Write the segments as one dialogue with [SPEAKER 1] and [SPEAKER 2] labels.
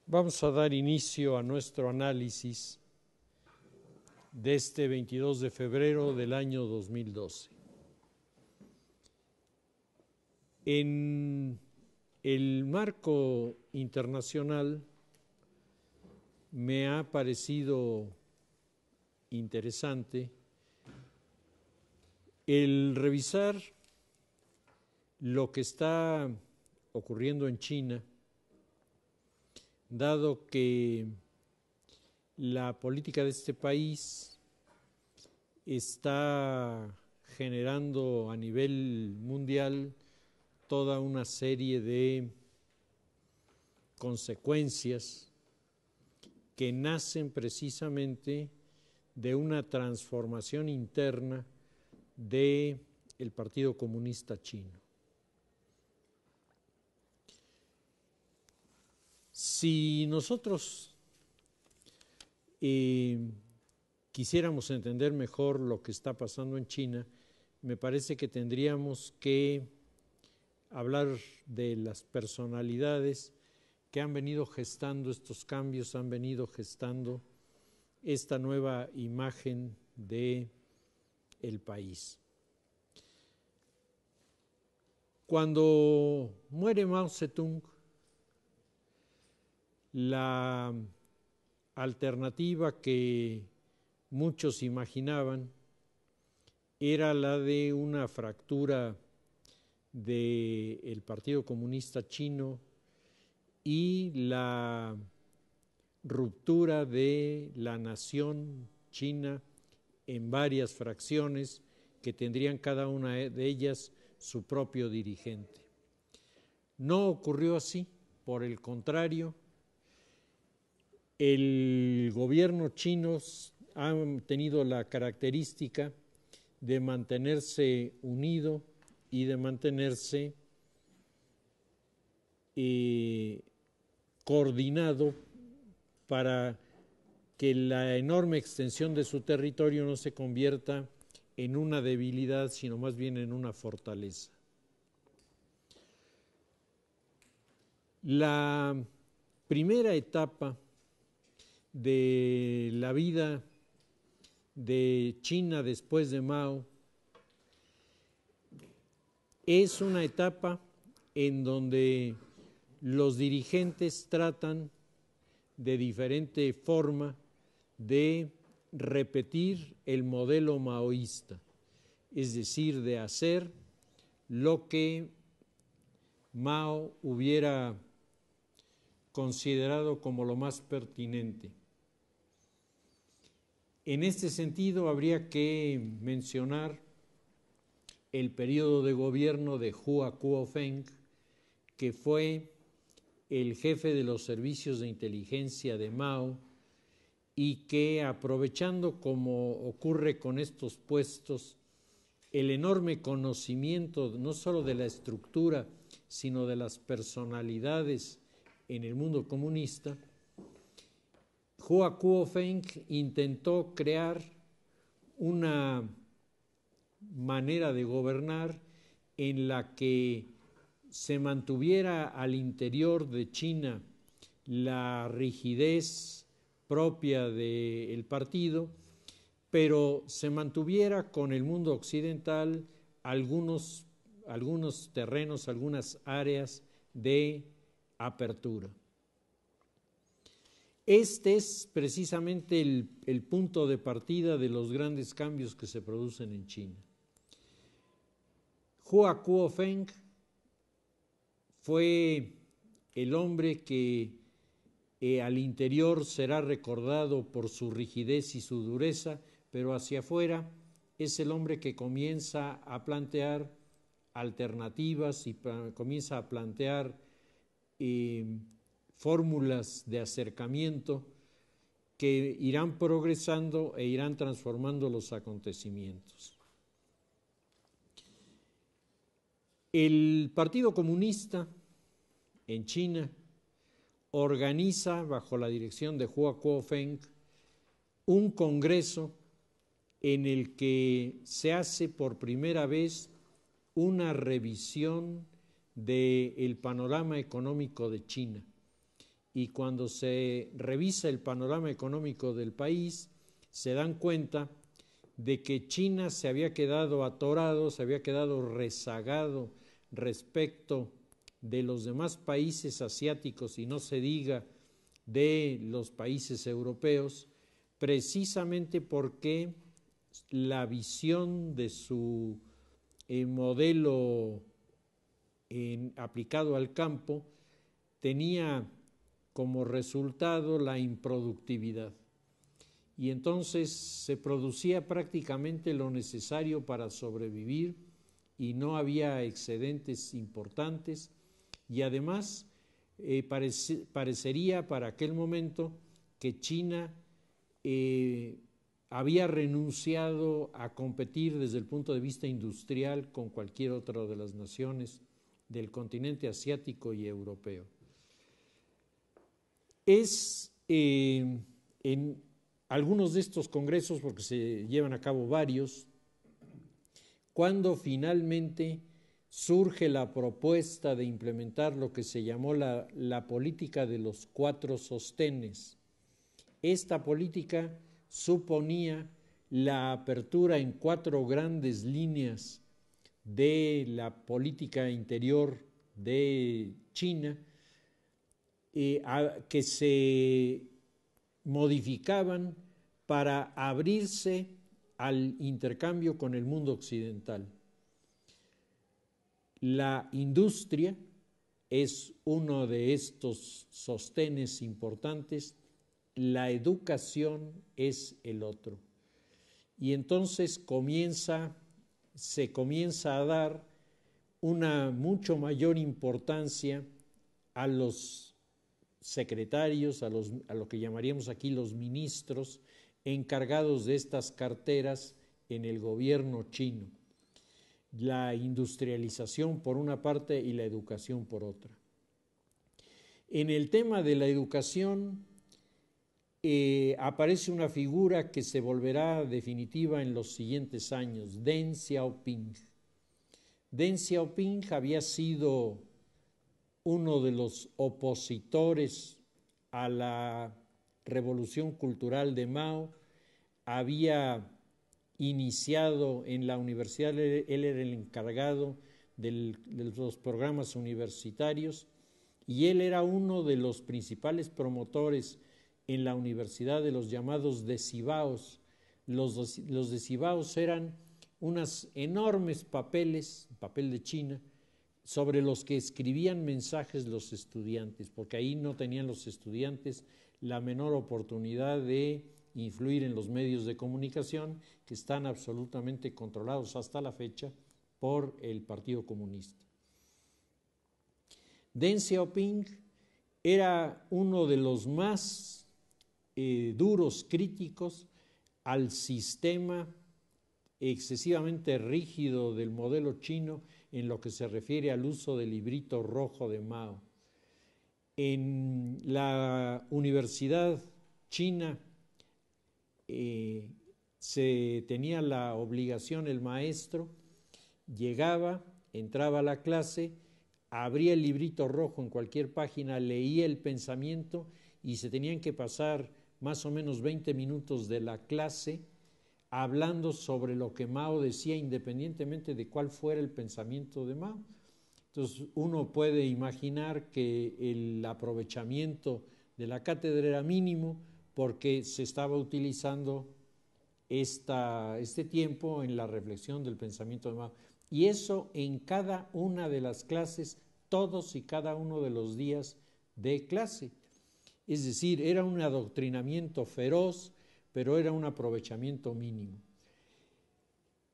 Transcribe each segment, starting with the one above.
[SPEAKER 1] Vamos a dar inicio a nuestro análisis de este 22 de febrero del año 2012. En el marco internacional me ha parecido interesante el revisar lo que está ocurriendo en China, dado que la política de este país está generando a nivel mundial toda una serie de consecuencias que nacen precisamente de una transformación interna del Partido Comunista Chino. Si nosotros quisiéramos entender mejor lo que está pasando en China, me parece que tendríamos que hablar de las personalidades que han venido gestando estos cambios, han venido gestando esta nueva imagen del país. Cuando muere Mao Zedong, la alternativa que muchos imaginaban era la de una fractura del Partido Comunista Chino y la ruptura de la nación china en varias fracciones que tendrían cada una de ellas su propio dirigente. No ocurrió así, por el contrario, el gobierno chino ha tenido la característica de mantenerse unido y de mantenerse coordinado para que la enorme extensión de su territorio no se convierta en una debilidad, sino más bien en una fortaleza. La primera etapa de la vida de China después de Mao es una etapa en donde los dirigentes tratan de diferente forma de repetir el modelo maoísta, es decir, de hacer lo que Mao hubiera considerado como lo más pertinente. En este sentido, habría que mencionar el periodo de gobierno de Hua Guofeng, que fue el jefe de los servicios de inteligencia de Mao y que, aprovechando, como ocurre con estos puestos, el enorme conocimiento no solo de la estructura, sino de las personalidades en el mundo comunista, Hua Guofeng intentó crear una manera de gobernar en la que se mantuviera al interior de China la rigidez propia del partido, pero se mantuviera con el mundo occidental algunos terrenos, algunas áreas de apertura. Este es precisamente el punto de partida de los grandes cambios que se producen en China. Hua Guofeng fue el hombre que al interior será recordado por su rigidez y su dureza, pero hacia afuera es el hombre que comienza a plantear alternativas y comienza a plantear fórmulas de acercamiento que irán progresando e irán transformando los acontecimientos. El Partido Comunista en China organiza, bajo la dirección de Hua Guofeng, un congreso en el que se hace por primera vez una revisión del panorama económico de China y cuando se revisa el panorama económico del país, se dan cuenta de que China se había quedado atorado, se había quedado rezagado respecto de los demás países asiáticos y no se diga de los países europeos, precisamente porque la visión de su modelo aplicado al campo tenía como resultado la improductividad. Y entonces se producía prácticamente lo necesario para sobrevivir y no había excedentes importantes y además parecería para aquel momento que China había renunciado a competir desde el punto de vista industrial con cualquier otra de las naciones del continente asiático y europeo. Es en algunos de estos congresos, porque se llevan a cabo varios, cuando finalmente surge la propuesta de implementar lo que se llamó la política de los 4 sostenes. Esta política suponía la apertura en 4 grandes líneas de la política interior de China, que se modificaban para abrirse al intercambio con el mundo occidental. La industria es uno de estos sostenes importantes, la educación es el otro. Y entonces se comienza a dar una mucho mayor importancia a los secretarios, a lo que llamaríamos aquí los ministros, encargados de estas carteras en el gobierno chino. La industrialización por una parte y la educación por otra. En el tema de la educación aparece una figura que se volverá definitiva en los siguientes años, Deng Xiaoping. Deng Xiaoping había sido uno de los opositores a la revolución cultural de Mao, había iniciado en la universidad, él era el encargado de los programas universitarios y él era uno de los principales promotores en la universidad de los llamados decibaos. Los decibaos eran unos enormes papeles, papel de China, sobre los que escribían mensajes los estudiantes, porque ahí no tenían los estudiantes la menor oportunidad de influir en los medios de comunicación que están absolutamente controlados hasta la fecha por el Partido Comunista. Deng Xiaoping era uno de los más duros críticos al sistema excesivamente rígido del modelo chino en lo que se refiere al uso del librito rojo de Mao. En la universidad china se tenía la obligación, el maestro llegaba, entraba a la clase, abría el librito rojo en cualquier página, leía el pensamiento y se tenían que pasar más o menos 20 minutos de la clase hablando sobre lo que Mao decía independientemente de cuál fuera el pensamiento de Mao. Entonces uno puede imaginar que el aprovechamiento de la cátedra era mínimo porque se estaba utilizando este tiempo en la reflexión del pensamiento de Mao. Y eso en cada una de las clases, todos y cada uno de los días de clase. Es decir, era un adoctrinamiento feroz, pero era un aprovechamiento mínimo.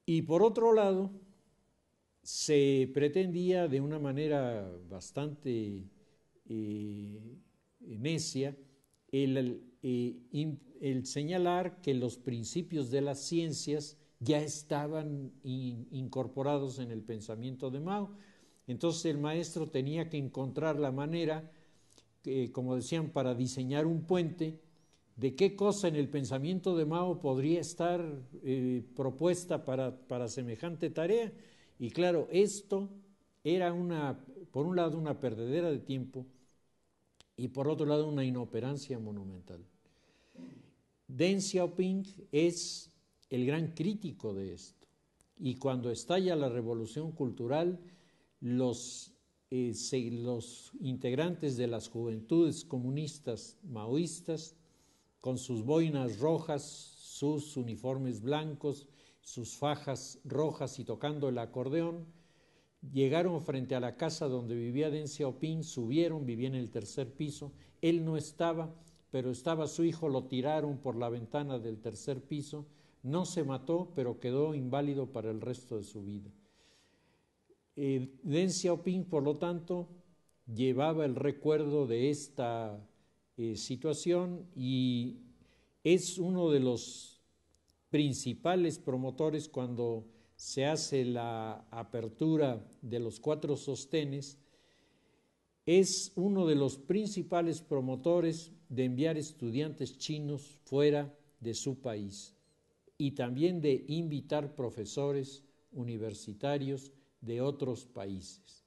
[SPEAKER 1] Y por otro lado, se pretendía de una manera bastante necia el señalar que los principios de las ciencias ya estaban incorporados en el pensamiento de Mao. Entonces el maestro tenía que encontrar la manera, como decían, para diseñar un puente, de qué cosa en el pensamiento de Mao podría estar propuesta para semejante tarea. Y claro, esto era por un lado una perdedera de tiempo y por otro lado una inoperancia monumental. Deng Xiaoping es el gran crítico de esto, y cuando estalla la revolución cultural, los integrantes de las juventudes comunistas maoístas, con sus boinas rojas, sus uniformes blancos, sus fajas rojas y tocando el acordeón, llegaron frente a la casa donde vivía Deng Xiaoping, subieron, vivía en el tercer piso, él no estaba, pero estaba su hijo, lo tiraron por la ventana del tercer piso, no se mató, pero quedó inválido para el resto de su vida. Deng Xiaoping, por lo tanto, llevaba el recuerdo de esta situación y es uno de los principales promotores cuando se hace la apertura de los 4 sostenes, es uno de los principales promotores de enviar estudiantes chinos fuera de su país y también de invitar profesores universitarios de otros países.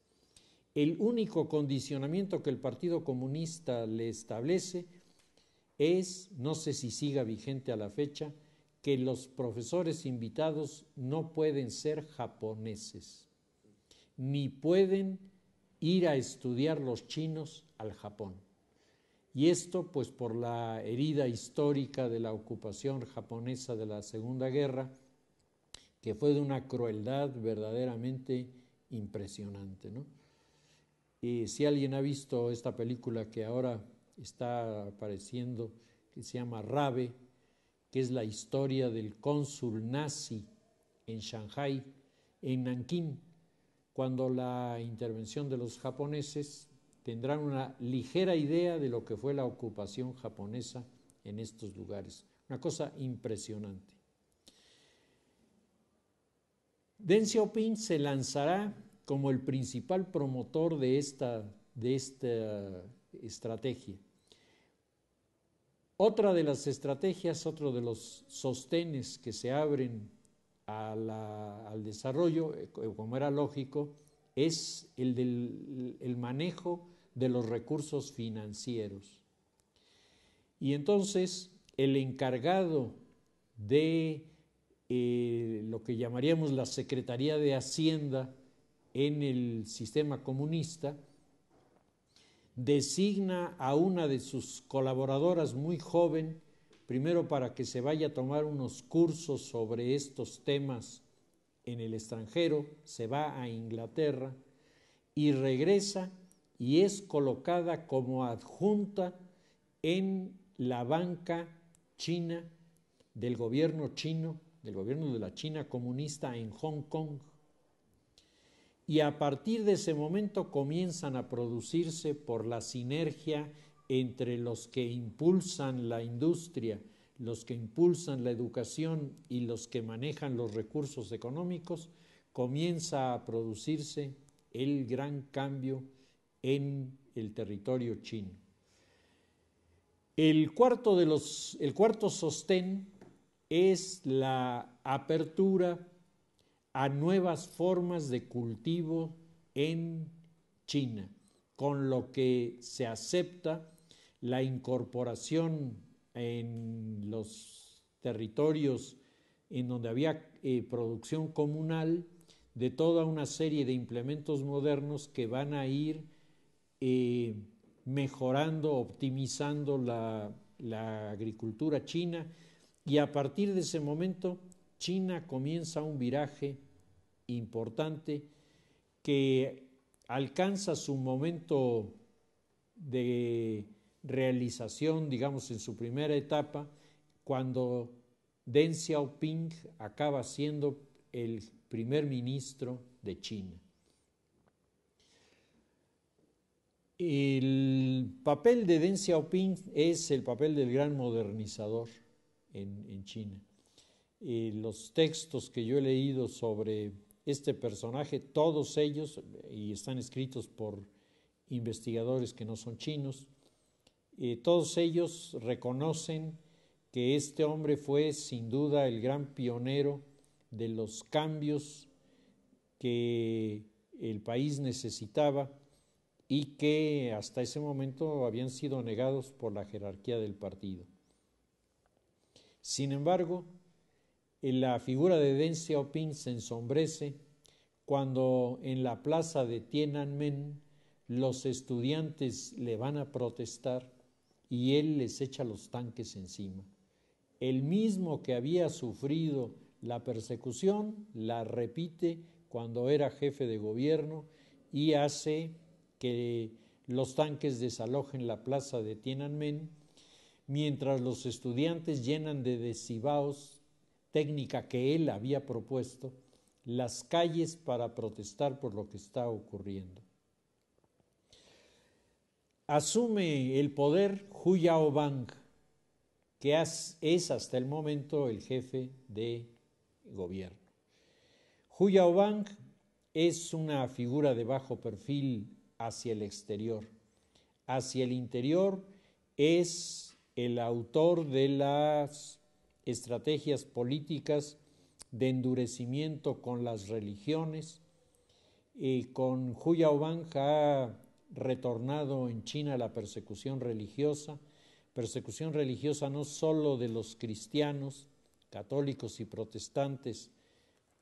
[SPEAKER 1] El único condicionamiento que el Partido Comunista le establece es, no sé si siga vigente a la fecha, que los profesores invitados no pueden ser japoneses, ni pueden ir a estudiar los chinos al Japón. Y esto pues por la herida histórica de la ocupación japonesa de la Segunda Guerra, que fue de una crueldad verdaderamente impresionante, ¿no? Y si alguien ha visto esta película que ahora está apareciendo, que se llama Rabe, que es la historia del cónsul nazi en Shanghái, en Nankín, cuando la intervención de los japoneses, tendrán una ligera idea de lo que fue la ocupación japonesa en estos lugares. Una cosa impresionante. Deng Xiaoping se lanzará como el principal promotor de esta estrategia. Otra de las estrategias, otro de los sostenes que se abren al desarrollo, como era lógico, es el manejo de los recursos financieros. Y entonces el encargado de lo que llamaríamos la Secretaría de Hacienda en el sistema comunista, designa a una de sus colaboradoras muy joven, primero para que se vaya a tomar unos cursos sobre estos temas en el extranjero, se va a Inglaterra y regresa y es colocada como adjunta en la banca china del gobierno chino, del gobierno de la China comunista en Hong Kong. Y a partir de ese momento comienzan a producirse, por la sinergia entre los que impulsan la industria, los que impulsan la educación y los que manejan los recursos económicos, comienza a producirse el gran cambio en el territorio chino. El cuarto sostén es la apertura a nuevas formas de cultivo en China, con lo que se acepta la incorporación en los territorios en donde había producción comunal de toda una serie de implementos modernos que van a ir mejorando, optimizando la agricultura china, y a partir de ese momento China comienza un viraje importante que alcanza su momento de realización, digamos, en su primera etapa, cuando Deng Xiaoping acaba siendo el primer ministro de China. El papel de Deng Xiaoping es el papel del gran modernizador en China. Los textos que yo he leído sobre este personaje, todos ellos, y están escritos por investigadores que no son chinos, todos ellos reconocen que este hombre fue sin duda el gran pionero de los cambios que el país necesitaba y que hasta ese momento habían sido negados por la jerarquía del partido. Sin embargo, la figura de Deng Xiaoping se ensombrece cuando en la plaza de Tiananmen los estudiantes le van a protestar y él les echa los tanques encima. El mismo que había sufrido la persecución la repite cuando era jefe de gobierno y hace que los tanques desalojen la plaza de Tiananmen, mientras los estudiantes llenan de decibaos, técnica que él había propuesto, las calles para protestar por lo que está ocurriendo. Asume el poder Hu Yaobang, que es hasta el momento el jefe de gobierno. Hu Yaobang es una figura de bajo perfil hacia el exterior. Hacia el interior es el autor de las estrategias políticas de endurecimiento con las religiones. Con Hu Yaobang ha retornado en China la persecución religiosa no solo de los cristianos, católicos y protestantes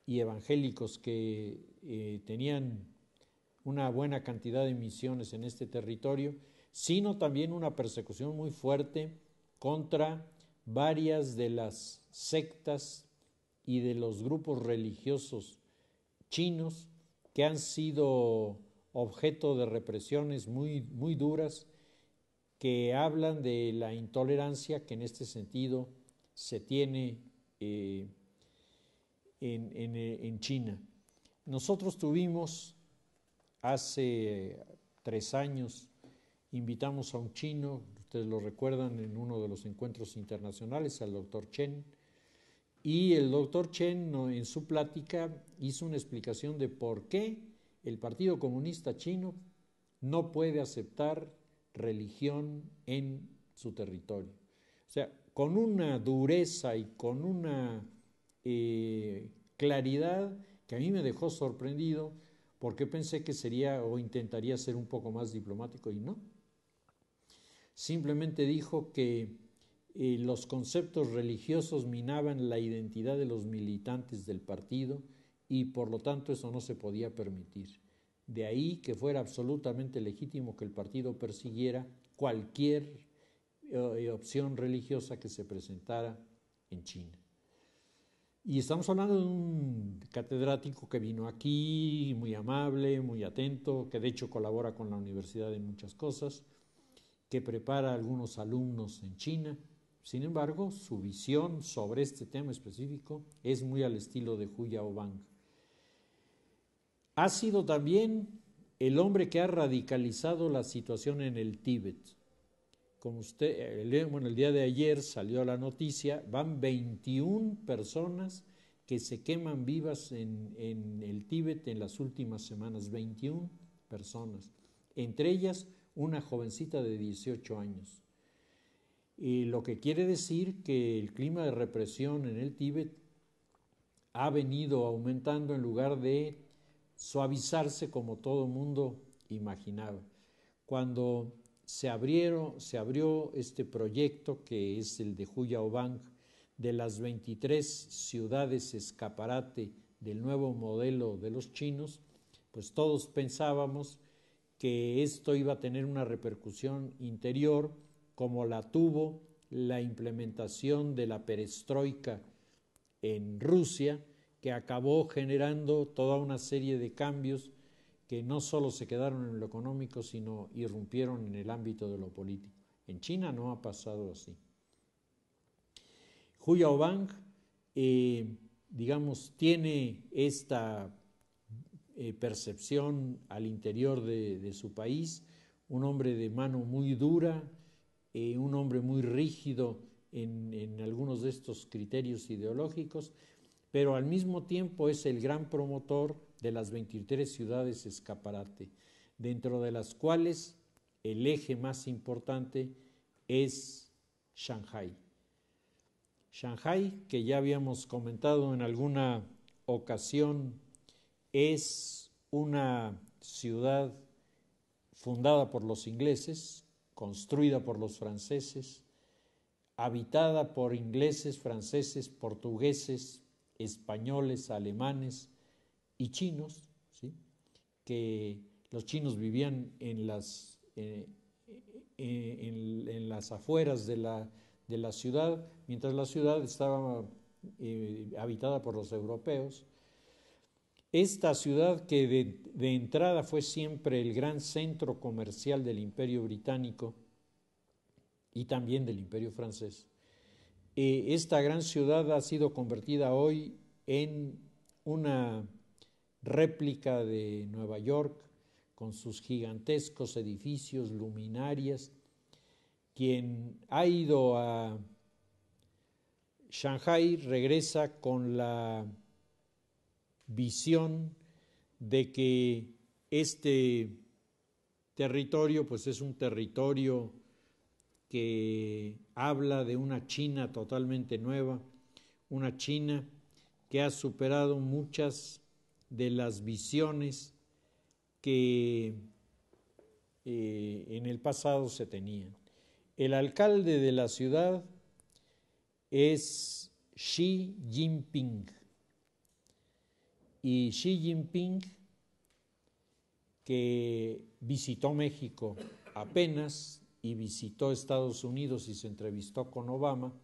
[SPEAKER 1] y evangélicos que tenían una buena cantidad de misiones en este territorio, sino también una persecución muy fuerte contra varias de las sectas y de los grupos religiosos chinos que han sido objeto de represiones muy, muy duras, que hablan de la intolerancia que en este sentido se tiene en China. Nosotros tuvimos hace 3 años, invitamos a un chino, ustedes lo recuerdan, en uno de los encuentros internacionales, al doctor Chen, y el doctor Chen en su plática hizo una explicación de por qué el Partido Comunista Chino no puede aceptar religión en su territorio. O sea, con una dureza y con una claridad que a mí me dejó sorprendido, porque pensé que sería o intentaría ser un poco más diplomático y no. Simplemente dijo que los conceptos religiosos minaban la identidad de los militantes del partido y por lo tanto eso no se podía permitir. De ahí que fuera absolutamente legítimo que el partido persiguiera cualquier opción religiosa que se presentara en China. Y estamos hablando de un catedrático que vino aquí, muy amable, muy atento, que de hecho colabora con la universidad en muchas cosas, que prepara a algunos alumnos en China. Sin embargo, su visión sobre este tema específico es muy al estilo de Hu Yaobang. Ha sido también el hombre que ha radicalizado la situación en el Tíbet. Como el día de ayer salió la noticia, van 21 personas que se queman vivas en el Tíbet en las últimas semanas, 21 personas, entre ellas una jovencita de 18 años. Lo que quiere decir que el clima de represión en el Tíbet ha venido aumentando en lugar de suavizarse como todo mundo imaginaba. Cuando se abrió este proyecto que es el de Hu Yaobang, de las 23 ciudades escaparate del nuevo modelo de los chinos, pues todos pensábamos que esto iba a tener una repercusión interior como la tuvo la implementación de la perestroika en Rusia, que acabó generando toda una serie de cambios que no solo se quedaron en lo económico, sino irrumpieron en el ámbito de lo político. En China no ha pasado así. Hu Yaobang, tiene esta percepción al interior de su país, un hombre de mano muy dura, un hombre muy rígido en algunos de estos criterios ideológicos, pero al mismo tiempo es el gran promotor de las 23 ciudades escaparate, dentro de las cuales el eje más importante es Shanghái. Shanghái, que ya habíamos comentado en alguna ocasión, es una ciudad fundada por los ingleses, construida por los franceses, habitada por ingleses, franceses, portugueses, españoles, alemanes y chinos, ¿sí? Que los chinos vivían en las afueras de la ciudad, mientras la ciudad estaba habitada por los europeos. Esta ciudad, que de entrada fue siempre el gran centro comercial del Imperio Británico y también del Imperio Francés, esta gran ciudad ha sido convertida hoy en una réplica de Nueva York, con sus gigantescos edificios, luminarias. Quien ha ido a Shanghái regresa con la visión de que este territorio pues es un territorio que habla de una China totalmente nueva, una China que ha superado muchas de las visiones que en el pasado se tenían. El alcalde de la ciudad es Xi Jinping. Y Xi Jinping, que visitó México apenas y visitó Estados Unidos y se entrevistó con Obama,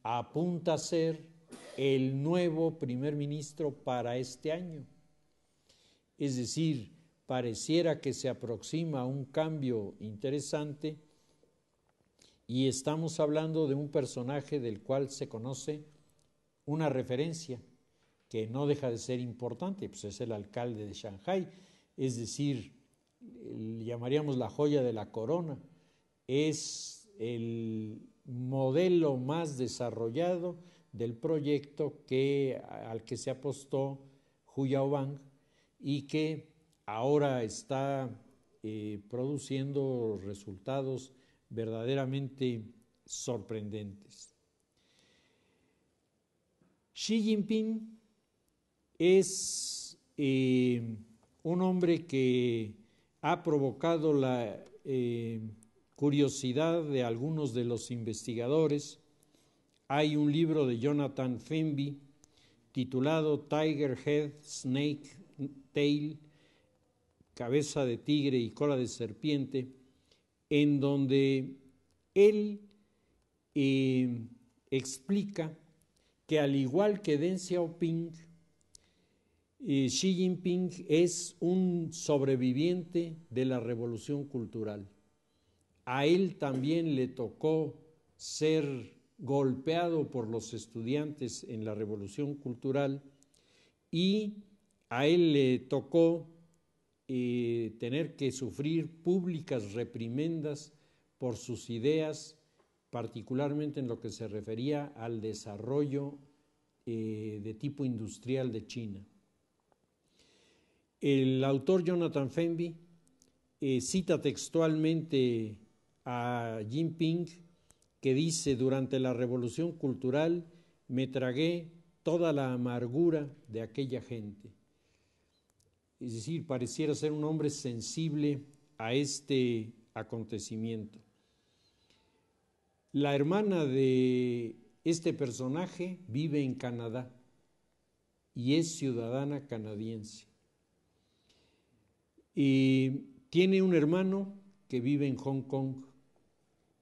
[SPEAKER 1] apunta a ser el nuevo primer ministro para este año. Es decir, pareciera que se aproxima un cambio interesante y estamos hablando de un personaje del cual se conoce una referencia que no deja de ser importante, pues es el alcalde de Shanghái, es decir, le llamaríamos la joya de la corona, es el modelo más desarrollado del proyecto al que se apostó Hu Yaobang y que ahora está produciendo resultados verdaderamente sorprendentes. Xi Jinping es un hombre que ha provocado la curiosidad de algunos de los investigadores. Hay un libro de Jonathan Fenby titulado Tiger Head, Snake Tail, cabeza de tigre y cola de serpiente, en donde él explica que al igual que Deng Xiaoping, Xi Jinping es un sobreviviente de la revolución cultural. A él también le tocó ser golpeado por los estudiantes en la revolución cultural y a él le tocó tener que sufrir públicas reprimendas por sus ideas, particularmente en lo que se refería al desarrollo de tipo industrial de China. El autor Jonathan Fenby cita textualmente a Jinping, que dice: durante la revolución cultural me tragué toda la amargura de aquella gente. Es decir, pareciera ser un hombre sensible a este acontecimiento. La hermana de este personaje vive en Canadá y es ciudadana canadiense. Y tiene un hermano que vive en Hong Kong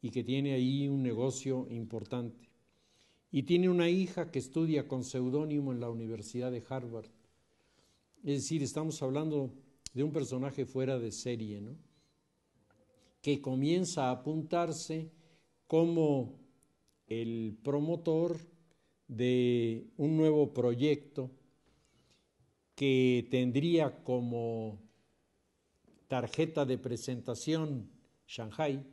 [SPEAKER 1] y que tiene ahí un negocio importante. Y tiene una hija que estudia con seudónimo en la Universidad de Harvard. Es decir, estamos hablando de un personaje fuera de serie, ¿no? Que comienza a apuntarse como el promotor de un nuevo proyecto que tendría como tarjeta de presentación Shanghái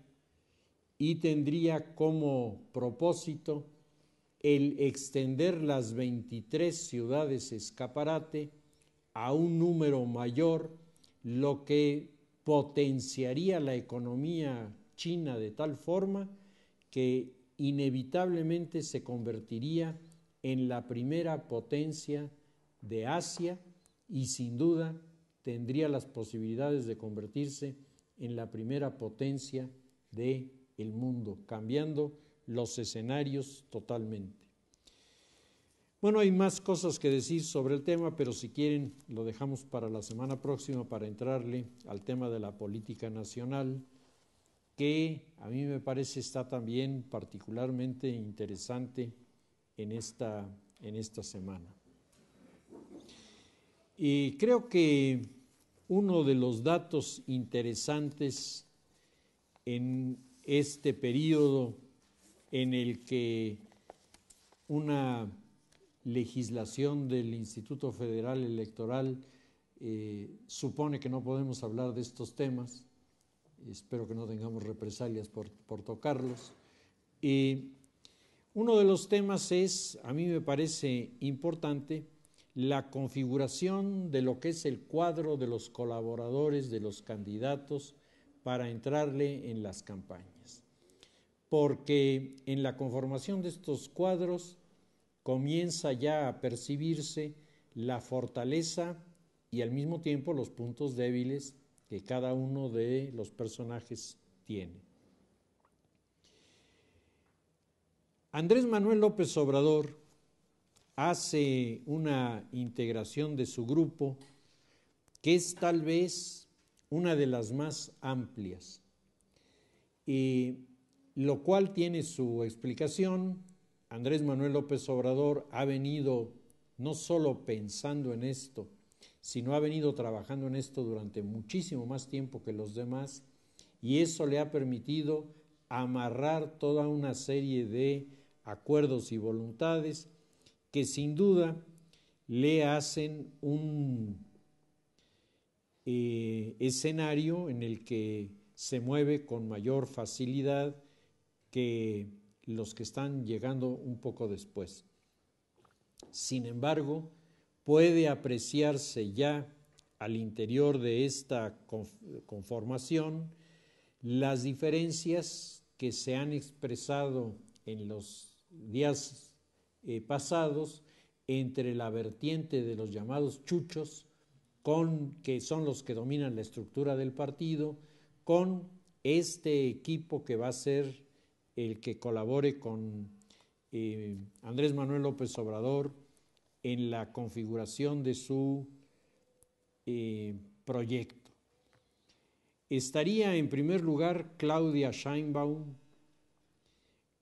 [SPEAKER 1] y tendría como propósito el extender las 23 ciudades escaparate a un número mayor, lo que potenciaría la economía china de tal forma que inevitablemente se convertiría en la primera potencia de Asia y sin duda tendría las posibilidades de convertirse en la primera potencia del mundo, cambiando los escenarios totalmente. Bueno, hay más cosas que decir sobre el tema, pero si quieren lo dejamos para la semana próxima para entrarle al tema de la política nacional, que a mí me parece está también particularmente interesante en esta semana. Y creo que uno de los datos interesantes en este periodo en el que una legislación del Instituto Federal Electoral supone que no podemos hablar de estos temas, espero que no tengamos represalias por tocarlos. Uno de los temas es, a mí me parece importante, la configuración de lo que es el cuadro de los colaboradores de los candidatos para entrarle en las campañas. Porque en la conformación de estos cuadros comienza ya a percibirse la fortaleza y al mismo tiempo los puntos débiles que cada uno de los personajes tiene. Andrés Manuel López Obrador hace una integración de su grupo que es tal vez una de las más amplias, lo cual tiene su explicación. Andrés Manuel López Obrador ha venido no solo pensando en esto, sino ha venido trabajando en esto durante muchísimo más tiempo que los demás, y eso le ha permitido amarrar toda una serie de acuerdos y voluntades que sin duda le hacen un escenario en el que se mueve con mayor facilidad que los que están llegando un poco después. Sin embargo, puede apreciarse ya al interior de esta conformación las diferencias que se han expresado en los días pasados entre la vertiente de los llamados chuchos, que son los que dominan la estructura del partido, con este equipo que va a ser el que colabore con Andrés Manuel López Obrador en la configuración de su proyecto. Estaría en primer lugar Claudia Sheinbaum,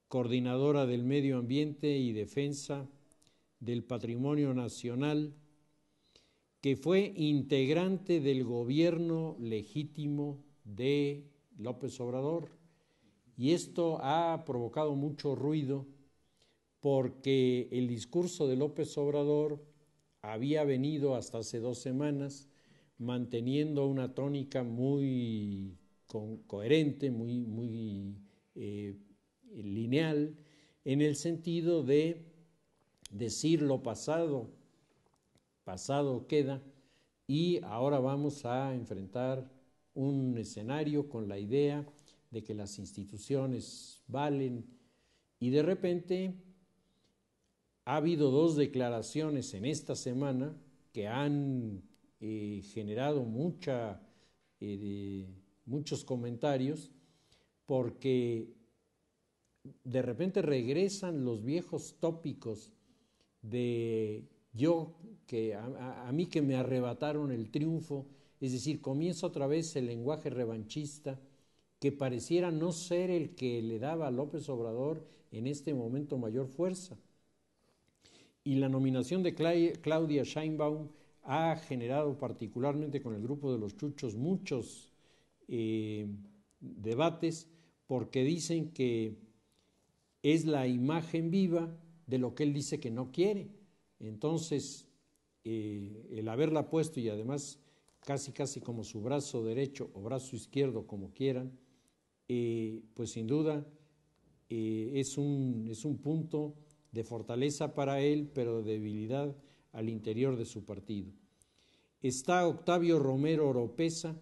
[SPEAKER 1] coordinadora del Medio Ambiente y Defensa del Patrimonio Nacional, que fue integrante del gobierno legítimo de López Obrador. Y esto ha provocado mucho ruido porque el discurso de López Obrador había venido hasta hace 2 semanas manteniendo una tónica muy coherente, muy lineal, en el sentido de decir lo pasado, pasado queda, y ahora vamos a enfrentar un escenario con la idea de que las instituciones valen, y de repente ha habido 2 declaraciones en esta semana que han generado muchos comentarios, porque de repente regresan los viejos tópicos de a mí que me arrebataron el triunfo, es decir, comienza otra vez el lenguaje revanchista que pareciera no ser el que le daba a López Obrador en este momento mayor fuerza. Y la nominación de Claudia Sheinbaum ha generado, particularmente con el grupo de los chuchos, muchos debates, porque dicen que es la imagen viva de lo que él dice que no quiere. Entonces, el haberla puesto, y además casi como su brazo derecho o brazo izquierdo, como quieran, pues sin duda es un punto de fortaleza para él, pero de debilidad al interior de su partido. Está Octavio Romero Oropesa,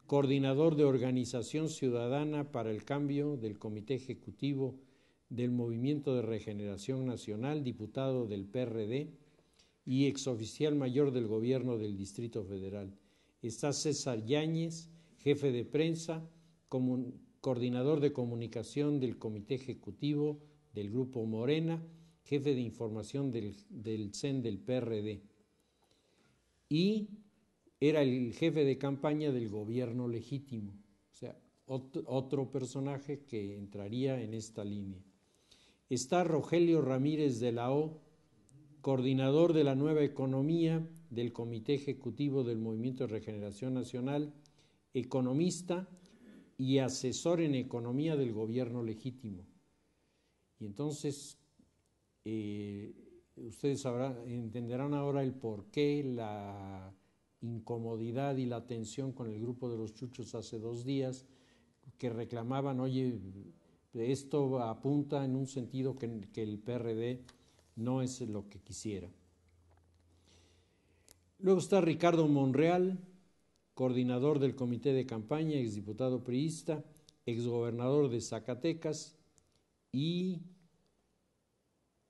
[SPEAKER 1] coordinador de Organización Ciudadana para el Cambio del Comité Ejecutivo del Movimiento de Regeneración Nacional, diputado del PRD y exoficial mayor del Gobierno del Distrito Federal. Está César Yáñez, jefe de prensa, coordinador de comunicación del Comité Ejecutivo del Grupo Morena, jefe de información del CEN del PRD. Y era el jefe de campaña del gobierno legítimo, o sea, otro personaje que entraría en esta línea. Está Rogelio Ramírez de la O, coordinador de la nueva economía del Comité Ejecutivo del Movimiento de Regeneración Nacional, economista y asesor en economía del gobierno legítimo. Y entonces, ustedes entenderán ahora el porqué, la incomodidad y la tensión con el grupo de los Chuchos hace 2 días, que reclamaban, oye, esto apunta en un sentido que el PRD no es lo que quisiera. Luego está Ricardo Monreal, coordinador del comité de campaña, exdiputado priista, exgobernador de Zacatecas y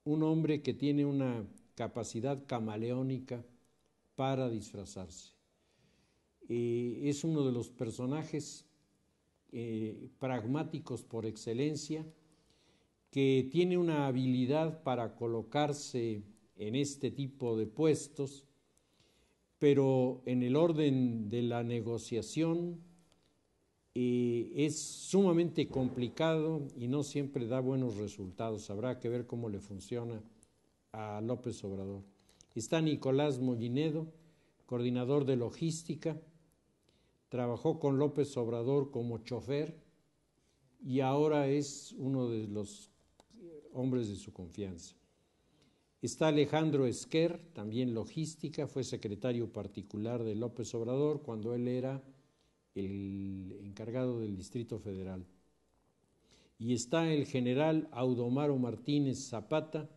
[SPEAKER 1] un hombre que tiene una capacidad camaleónica para disfrazarse. Es uno de los personajes pragmáticos por excelencia, que tiene una habilidad para colocarse en este tipo de puestos, pero en el orden de la negociación es sumamente complicado y no siempre da buenos resultados. Habrá que ver cómo le funciona a López Obrador. Está Nicolás Mollinedo, coordinador de logística, trabajó con López Obrador como chofer y ahora es uno de los hombres de su confianza. Está Alejandro Esquer, también logística, fue secretario particular de López Obrador cuando él era el encargado del Distrito Federal. Y está el general Audomaro Martínez Zapata,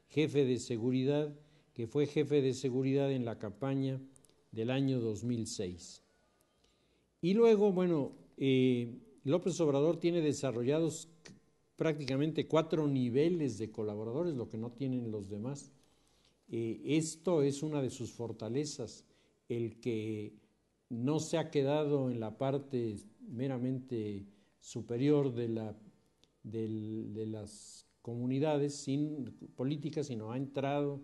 [SPEAKER 1] jefe de seguridad, que fue jefe de seguridad en la campaña del año 2006. Y luego, bueno, López Obrador tiene desarrollados prácticamente 4 niveles de colaboradores, lo que no tienen los demás. Esto es una de sus fortalezas, el que no se ha quedado en la parte meramente superior de las comunidades políticas, sino ha entrado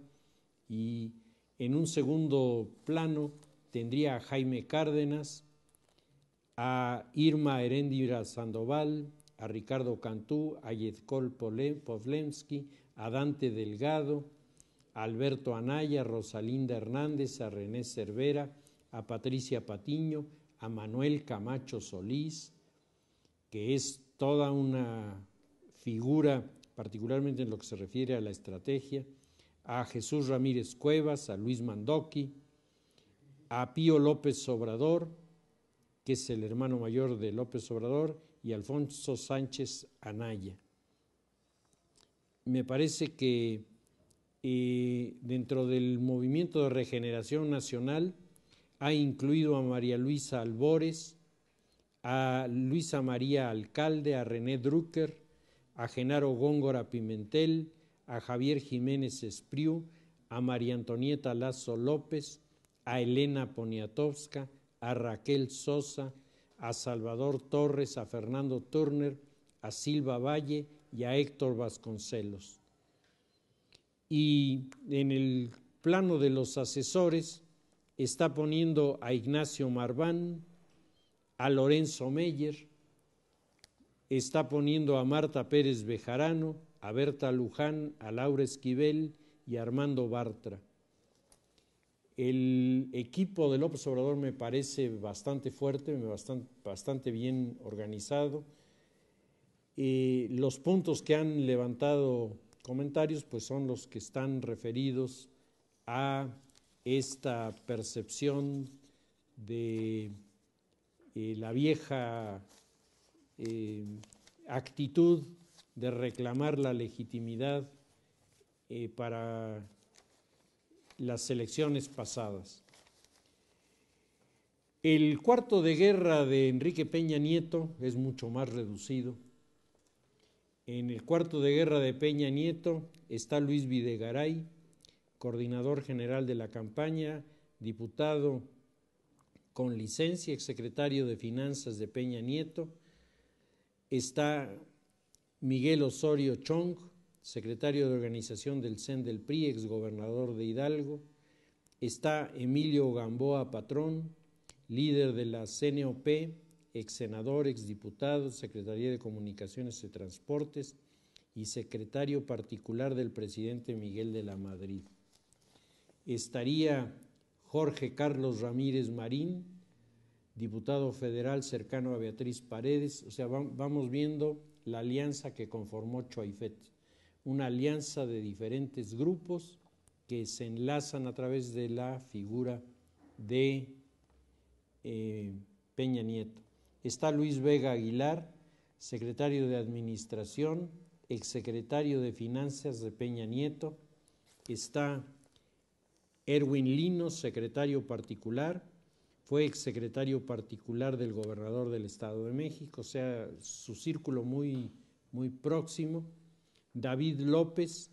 [SPEAKER 1] y en un segundo plano tendría a Jaime Cárdenas, a Irma Heréndira Sandoval, a Ricardo Cantú, a Yedkol Povlemsky, a Dante Delgado, a Alberto Anaya, a Rosalinda Hernández, a René Cervera, a Patricia Patiño, a Manuel Camacho Solís, que es toda una figura, particularmente en lo que se refiere a la estrategia, a Jesús Ramírez Cuevas, a Luis Mandoki, a Pío López Obrador, que es el hermano mayor de López Obrador, y Alfonso Sánchez Anaya. Me parece que dentro del Movimiento de Regeneración Nacional ha incluido a María Luisa Albores, a Luisa María Alcalde, a René Drucker, a Genaro Góngora Pimentel, a Javier Jiménez Espriu, a María Antonieta Lazo López, a Elena Poniatowska, a Raquel Sosa, a Salvador Torres, a Fernando Turner, a Silva Valle y a Héctor Vasconcelos. Y en el plano de los asesores está poniendo a Ignacio Marván, a Lorenzo Meyer, está poniendo a Marta Pérez Bejarano, a Berta Luján, a Laura Esquivel y a Armando Bartra. El equipo de López Obrador me parece bastante fuerte, bastante bien organizado. Los puntos que han levantado comentarios pues son los que están referidos a esta percepción de la vieja actitud de reclamar la legitimidad para las elecciones pasadas. El cuarto de guerra de Enrique Peña Nieto es mucho más reducido. En el cuarto de guerra de Peña Nieto está Luis Videgaray, coordinador general de la campaña, diputado con licencia, exsecretario de Finanzas de Peña Nieto. Está Miguel Osorio Chong, secretario de Organización del CEN del PRI, exgobernador de Hidalgo. Está Emilio Gamboa Patrón, líder de la CNOP, exsenador, exdiputado, Secretaría de Comunicaciones y Transportes y secretario particular del presidente Miguel de la Madrid. Estaría Jorge Carlos Ramírez Marín, diputado federal cercano a Beatriz Paredes. O sea, vamos viendo la alianza que conformó Choifet, una alianza de diferentes grupos que se enlazan a través de la figura de Peña Nieto. Está Luis Vega Aguilar, secretario de Administración, exsecretario de Finanzas de Peña Nieto. Está Erwin Linos, secretario particular, fue exsecretario particular del gobernador del Estado de México, o sea, su círculo muy próximo. David López,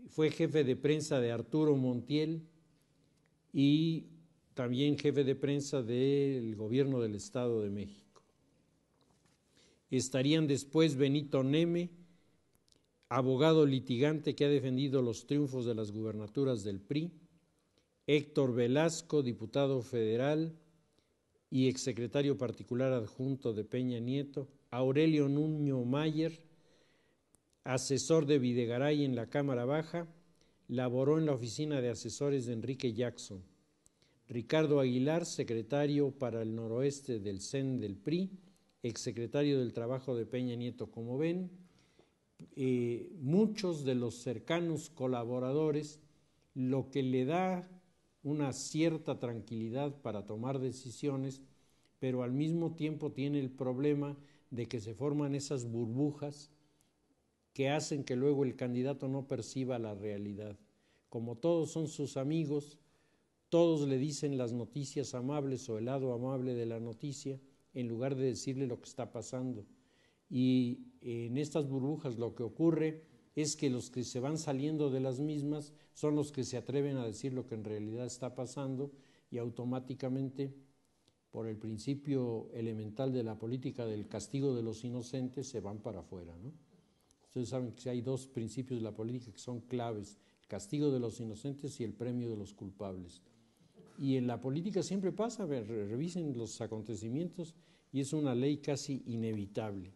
[SPEAKER 1] fue jefe de prensa de Arturo Montiel y también jefe de prensa del gobierno del Estado de México. Estarían después Benito Neme, abogado litigante que ha defendido los triunfos de las gubernaturas del PRI, Héctor Velasco, diputado federal y exsecretario particular adjunto de Peña Nieto, Aurelio Nuño Mayer, asesor de Videgaray en la Cámara Baja, laboró en la oficina de asesores de Enrique Jackson, Ricardo Aguilar, secretario para el noroeste del CEN del PRI, exsecretario del Trabajo de Peña Nieto, como ven. Muchos de los cercanos colaboradores, lo que le da una cierta tranquilidad para tomar decisiones, pero al mismo tiempo tiene el problema de que se forman esas burbujas que hacen que luego el candidato no perciba la realidad. Como todos son sus amigos, todos le dicen las noticias amables o el lado amable de la noticia, en lugar de decirle lo que está pasando. Y en estas burbujas lo que ocurre es que los que se van saliendo de las mismas son los que se atreven a decir lo que en realidad está pasando y automáticamente, por el principio elemental de la política del castigo de los inocentes, se van para afuera, ¿no? Ustedes saben que hay dos principios de la política que son claves: el castigo de los inocentes y el premio de los culpables. Y en la política siempre pasa, revisen los acontecimientos y es una ley casi inevitable.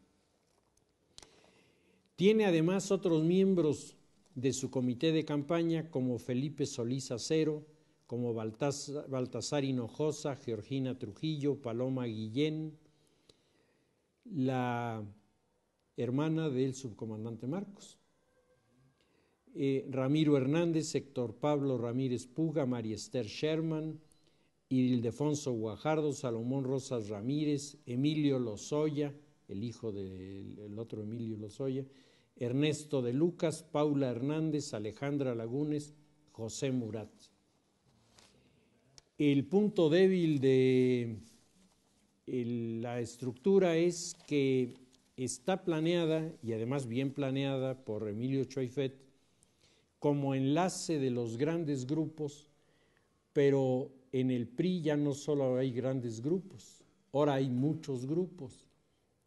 [SPEAKER 1] Tiene además otros miembros de su comité de campaña como Felipe Solís Acero, como Baltasar Hinojosa, Georgina Trujillo, Paloma Guillén, la hermana del subcomandante Marcos, Ramiro Hernández, Héctor Pablo Ramírez Puga, María Esther Sherman, Ildefonso Guajardo, Salomón Rosas Ramírez, Emilio Lozoya, el hijo del otro Emilio Lozoya, Ernesto de Lucas, Paula Hernández, Alejandra Lagunes, José Murat. El punto débil de la estructura es que está planeada, y además bien planeada por Emilio Choifet, como enlace de los grandes grupos, pero en el PRI ya no solo hay grandes grupos, ahora hay muchos grupos.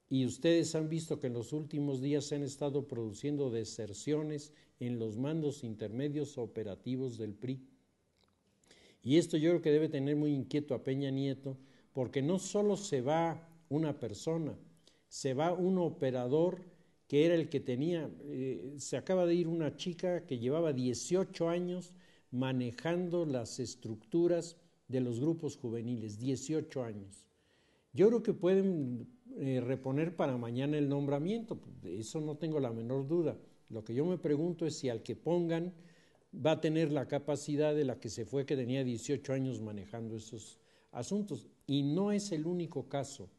[SPEAKER 1] Y ustedes han visto que en los últimos días se han estado produciendo deserciones en los mandos intermedios operativos del PRI. Y esto yo creo que debe tener muy inquieto a Peña Nieto, porque no solo se va una persona, se va un operador que era el que tenía, se acaba de ir una chica que llevaba 18 años manejando las estructuras de los grupos juveniles, 18 años. Yo creo que pueden reponer para mañana el nombramiento, eso no tengo la menor duda. Lo que yo me pregunto es si al que pongan va a tener la capacidad de la que se fue, que tenía 18 años manejando esos asuntos. Y no es el único caso.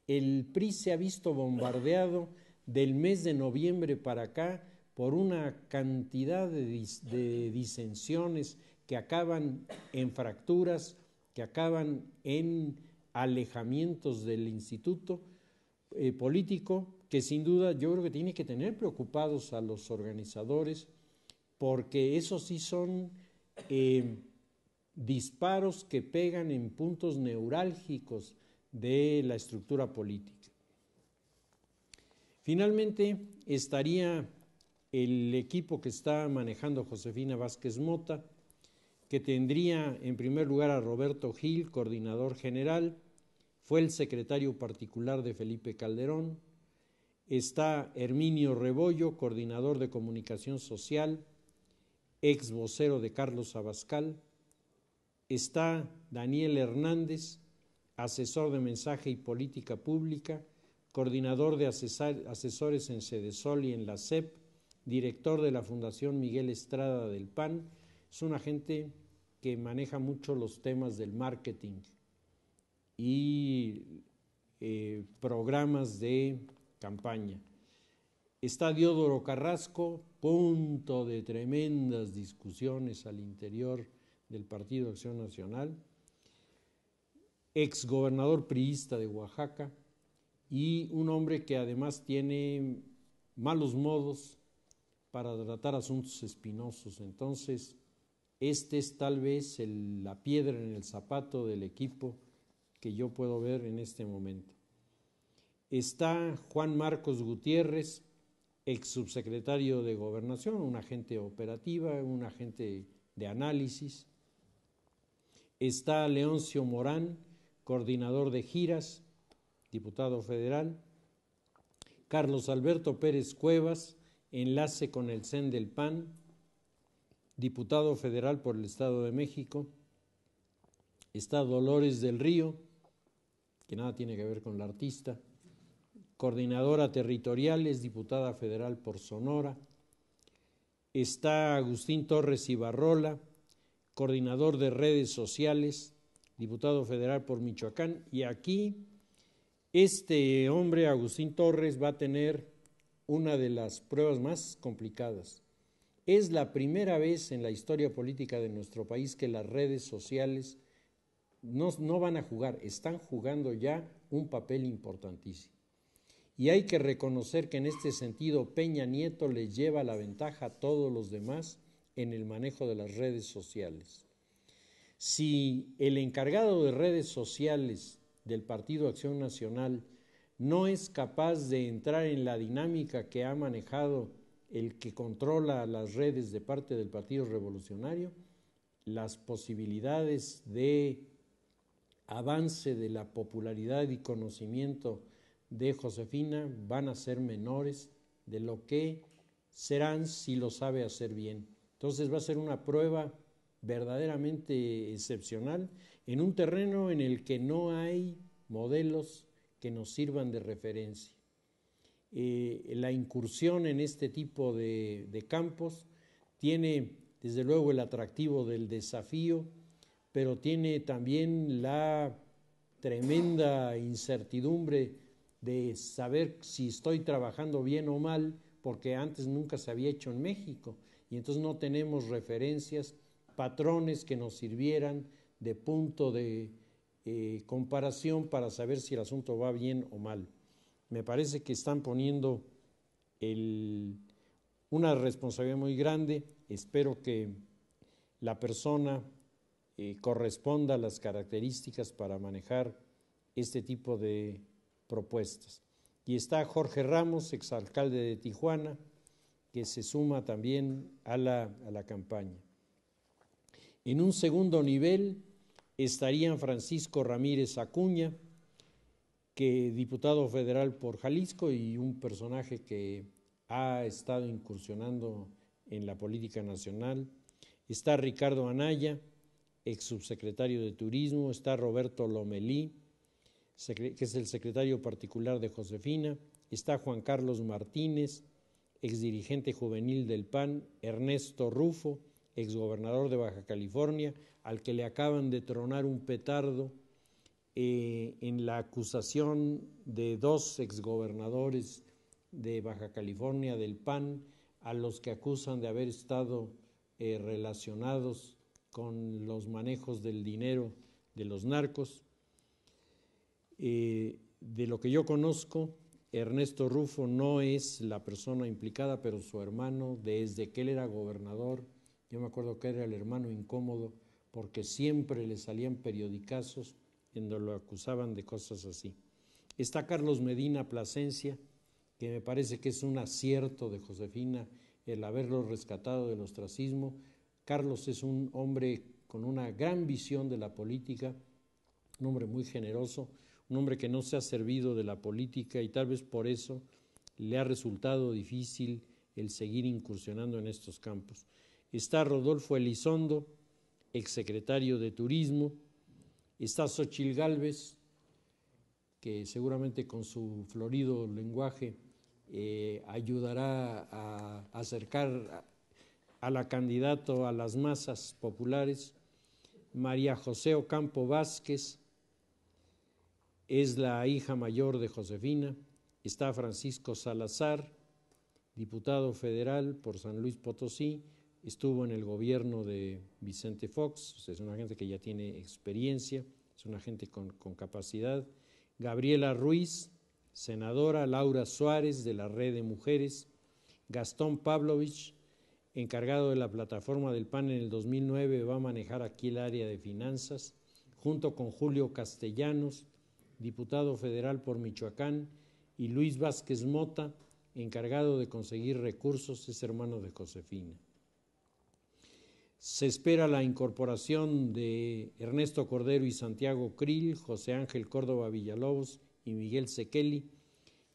[SPEAKER 1] El PRI se ha visto bombardeado del mes de noviembre para acá por una cantidad de disensiones que acaban en fracturas, que acaban en alejamientos del instituto político, que sin duda yo creo que tiene que tener preocupados a los organizadores, porque esos sí son disparos que pegan en puntos neurálgicos de la estructura política. Finalmente estaría el equipo que está manejando Josefina Vázquez Mota, que tendría en primer lugar a Roberto Gil, coordinador general, fue el secretario particular de Felipe Calderón. Está Herminio Rebollo, coordinador de comunicación social, ex vocero de Carlos Abascal. Está Daniel Hernández, asesor de mensaje y política pública, coordinador de asesores en Cedesol y en la SEP, director de la Fundación Miguel Estrada del PAN. Es una gente que maneja mucho los temas del marketing y programas de campaña. Está Diodoro Carrasco, punto de tremendas discusiones al interior del Partido Acción Nacional, exgobernador priista de Oaxaca y un hombre que además tiene malos modos para tratar asuntos espinosos. Entonces, este es tal vez la piedra en el zapato del equipo que yo puedo ver en este momento. Está Juan Marcos Gutiérrez, ex subsecretario de Gobernación, un agente operativa, un agente de análisis. Está Leoncio Morán, coordinador de giras, diputado federal. Carlos Alberto Pérez Cuevas, enlace con el CEN del PAN, diputado federal por el Estado de México. Está Dolores del Río, que nada tiene que ver con la artista, coordinadora territorial, es diputada federal por Sonora. Está Agustín Torres Ibarrola, coordinador de redes sociales, diputado federal por Michoacán. Y aquí este hombre, Agustín Torres, va a tener una de las pruebas más complicadas. Es la primera vez en la historia política de nuestro país que las redes sociales no van a jugar, están jugando ya un papel importantísimo. Y hay que reconocer que en este sentido Peña Nieto les lleva la ventaja a todos los demás en el manejo de las redes sociales. Si el encargado de redes sociales del Partido Acción Nacional no es capaz de entrar en la dinámica que ha manejado el que controla las redes de parte del Partido Revolucionario, las posibilidades de avance de la popularidad y conocimiento de Josefina van a ser menores de lo que serán si lo sabe hacer bien. Entonces va a ser una prueba verdaderamente excepcional en un terreno en el que no hay modelos que nos sirvan de referencia. La incursión en este tipo de campos tiene desde luego el atractivo del desafío, pero tiene también la tremenda incertidumbre de saber si estoy trabajando bien o mal, porque antes nunca se había hecho en México y entonces no tenemos referencias, patrones que nos sirvieran de punto de comparación para saber si el asunto va bien o mal. Me parece que están poniendo una responsabilidad muy grande. Espero que la persona corresponda a las características para manejar este tipo de propuestas. Y está Jorge Ramos, exalcalde de Tijuana, que se suma también a la campaña. En un segundo nivel estarían Francisco Ramírez Acuña, que diputado federal por Jalisco y un personaje que ha estado incursionando en la política nacional. Está Ricardo Anaya, ex subsecretario de Turismo. Está Roberto Lomelí, que es el secretario particular de Josefina. Está Juan Carlos Martínez, ex dirigente juvenil del PAN. Ernesto Rufo, exgobernador de Baja California, al que le acaban de tronar un petardo en la acusación de dos exgobernadores de Baja California del PAN, a los que acusan de haber estado relacionados con los manejos del dinero de los narcos. De lo que yo conozco, Ernesto Rufo no es la persona implicada, pero su hermano, desde que él era gobernador, yo me acuerdo que era el hermano incómodo, porque siempre le salían periodicazos en donde lo acusaban de cosas así. Está Carlos Medina Plasencia, que me parece que es un acierto de Josefina el haberlo rescatado del ostracismo. Carlos es un hombre con una gran visión de la política, un hombre muy generoso, un hombre que no se ha servido de la política y tal vez por eso le ha resultado difícil el seguir incursionando en estos campos. Está Rodolfo Elizondo, exsecretario de Turismo. Está Xóchitl Gálvez, que seguramente con su florido lenguaje ayudará a acercar a la candidata a las masas populares. María José Ocampo Vázquez es la hija mayor de Josefina. Está Francisco Salazar, diputado federal por San Luis Potosí, estuvo en el gobierno de Vicente Fox, es una gente que ya tiene experiencia, es una gente con capacidad. Gabriela Ruiz, senadora. Laura Suárez, de la Red de Mujeres. Gastón Pavlovich, encargado de la plataforma del PAN en el 2009, va a manejar aquí el área de finanzas, junto con Julio Castellanos, diputado federal por Michoacán, y Luis Vázquez Mota, encargado de conseguir recursos, es hermano de Josefina. Se espera la incorporación de Ernesto Cordero y Santiago Krill, José Ángel Córdoba Villalobos y Miguel Sekeli.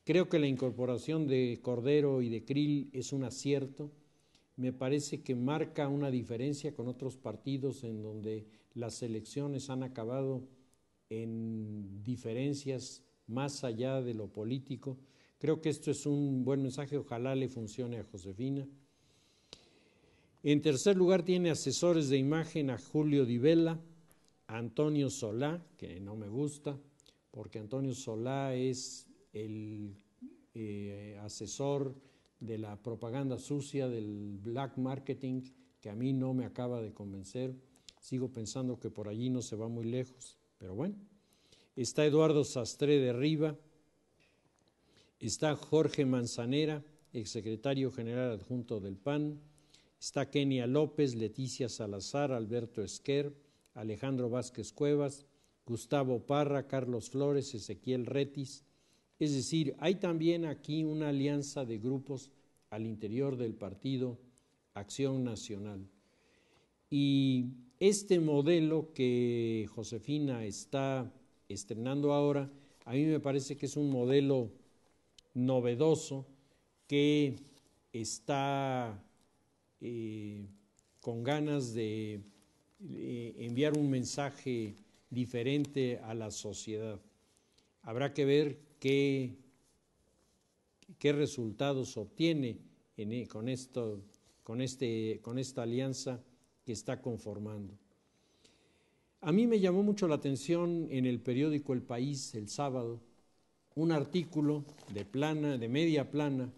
[SPEAKER 1] Creo que la incorporación de Cordero y de Krill es un acierto. Me parece que marca una diferencia con otros partidos en donde las elecciones han acabado en diferencias más allá de lo político. Creo que esto es un buen mensaje, ojalá le funcione a Josefina. En tercer lugar tiene asesores de imagen a Julio Di Vela, a Antonio Solá, que no me gusta, porque Antonio Solá es el asesor de la propaganda sucia, del black marketing, que a mí no me acaba de convencer. Sigo pensando que por allí no se va muy lejos, pero bueno. Está Eduardo Sastre de Riva, está Jorge Manzanera, exsecretario general adjunto del PAN, está Kenia López, Leticia Salazar, Alberto Esquer, Alejandro Vázquez Cuevas, Gustavo Parra, Carlos Flores, Ezequiel Retis. Es decir, hay también aquí una alianza de grupos al interior del partido Acción Nacional. Y este modelo que Josefina está estrenando ahora, a mí me parece que es un modelo novedoso que está con ganas de enviar un mensaje diferente a la sociedad. Habrá que ver qué resultados obtiene con esta alianza que está conformando. A mí me llamó mucho la atención en el periódico El País el sábado un artículo de media plana,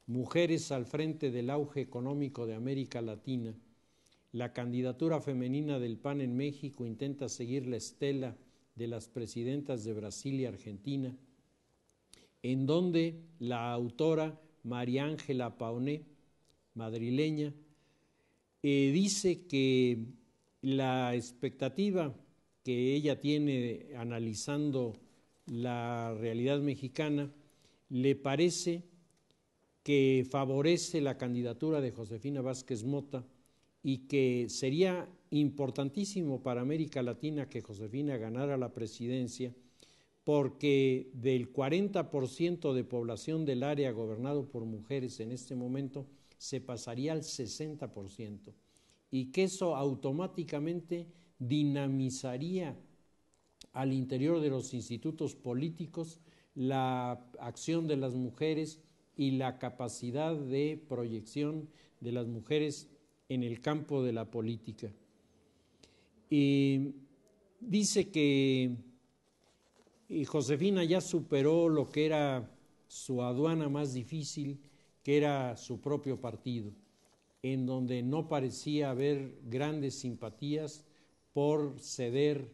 [SPEAKER 1] Mujeres al frente del auge económico de América Latina. La candidatura femenina del PAN en México intenta seguir la estela de las presidentas de Brasil y Argentina, en donde la autora María Ángela Pauné, madrileña, dice que la expectativa que ella tiene analizando la realidad mexicana le parece que favorece la candidatura de Josefina Vázquez Mota y que sería importantísimo para América Latina que Josefina ganara la presidencia, porque del 40% de población del área gobernado por mujeres en este momento se pasaría al 60%, y que eso automáticamente dinamizaría al interior de los institutos políticos la acción de las mujeres y la capacidad de proyección de las mujeres en el campo de la política. Y dice que Josefina ya superó lo que era su aduana más difícil, que era su propio partido, en donde no parecía haber grandes simpatías por ceder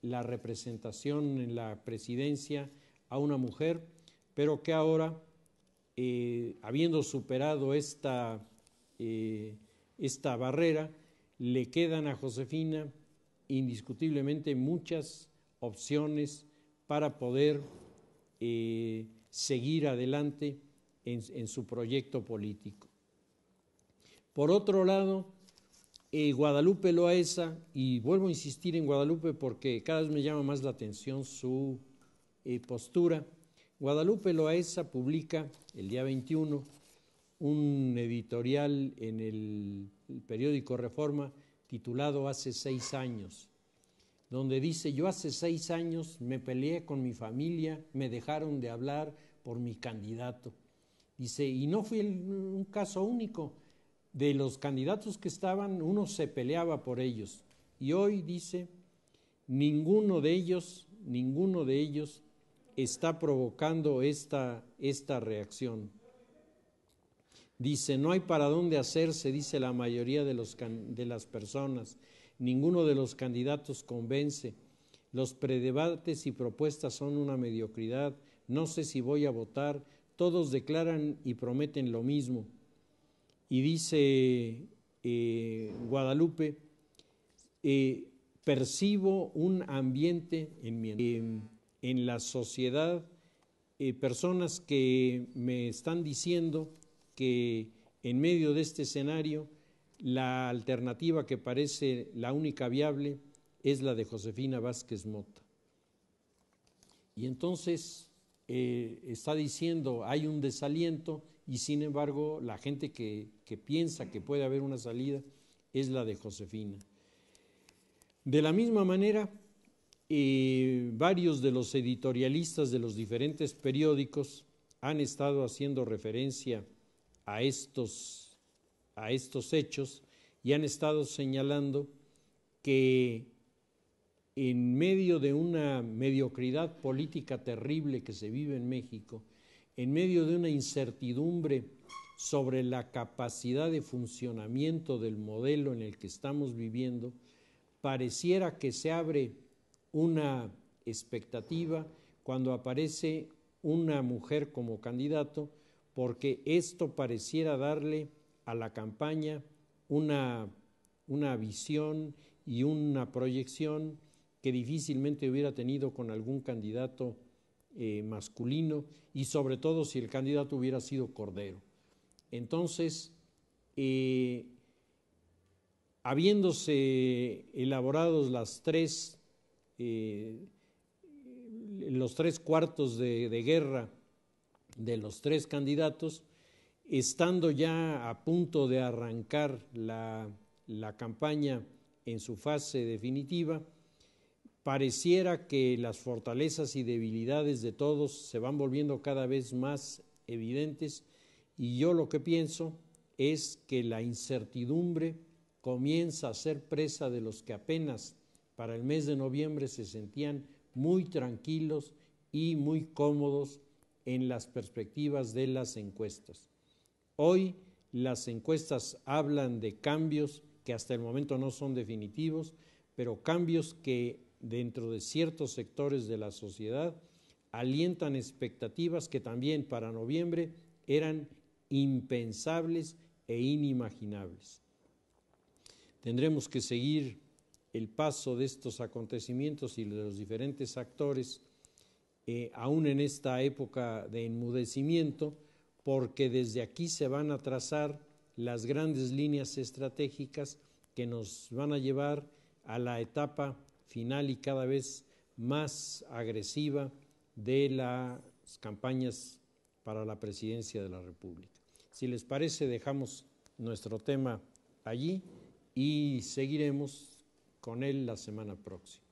[SPEAKER 1] la representación en la presidencia a una mujer, pero que ahora, habiendo superado esta barrera, le quedan a Josefina indiscutiblemente muchas opciones para poder seguir adelante en su proyecto político. Por otro lado, Guadalupe Loaesa, y vuelvo a insistir en Guadalupe porque cada vez me llama más la atención su postura. Guadalupe Loaesa publica el día 21 un editorial en el periódico Reforma titulado Hace 6 años, donde dice: yo hace 6 años me peleé con mi familia, me dejaron de hablar por mi candidato. Dice, y no fue un caso único. De los candidatos que estaban, uno se peleaba por ellos. Y hoy, dice, ninguno de ellos está provocando esta reacción. Dice, no hay para dónde hacerse, dice la mayoría de las personas. Ninguno de los candidatos convence. Los predebates y propuestas son una mediocridad. No sé si voy a votar. Todos declaran y prometen lo mismo. Y dice Guadalupe, percibo un ambiente en la sociedad, personas que me están diciendo que en medio de este escenario la alternativa que parece la única viable es la de Josefina Vázquez Mota. Y entonces está diciendo, hay un desaliento, y sin embargo la gente que piensa que puede haber una salida es la de Josefina. De la misma manera, varios de los editorialistas de los diferentes periódicos han estado haciendo referencia a estos hechos y han estado señalando que en medio de una mediocridad política terrible que se vive en México, en medio de una incertidumbre sobre la capacidad de funcionamiento del modelo en el que estamos viviendo, pareciera que se abre una expectativa cuando aparece una mujer como candidato, porque esto pareciera darle a la campaña una visión y una proyección que difícilmente hubiera tenido con algún candidato masculino, y sobre todo si el candidato hubiera sido Cordero. Entonces, habiéndose elaborados los 3 cuartos de guerra de los 3 candidatos, estando ya a punto de arrancar la campaña en su fase definitiva, pareciera que las fortalezas y debilidades de todos se van volviendo cada vez más evidentes, y yo lo que pienso es que la incertidumbre comienza a ser presa de los que apenas para el mes de noviembre se sentían muy tranquilos y muy cómodos en las perspectivas de las encuestas. Hoy las encuestas hablan de cambios que hasta el momento no son definitivos, pero cambios que dentro de ciertos sectores de la sociedad alientan expectativas que también para noviembre eran impensables e inimaginables. Tendremos que seguir el paso de estos acontecimientos y de los diferentes actores, aún en esta época de enmudecimiento, porque desde aquí se van a trazar las grandes líneas estratégicas que nos van a llevar a la etapa final y cada vez más agresiva de las campañas para la presidencia de la República. Si les parece, dejamos nuestro tema allí y seguiremos con él la semana próxima.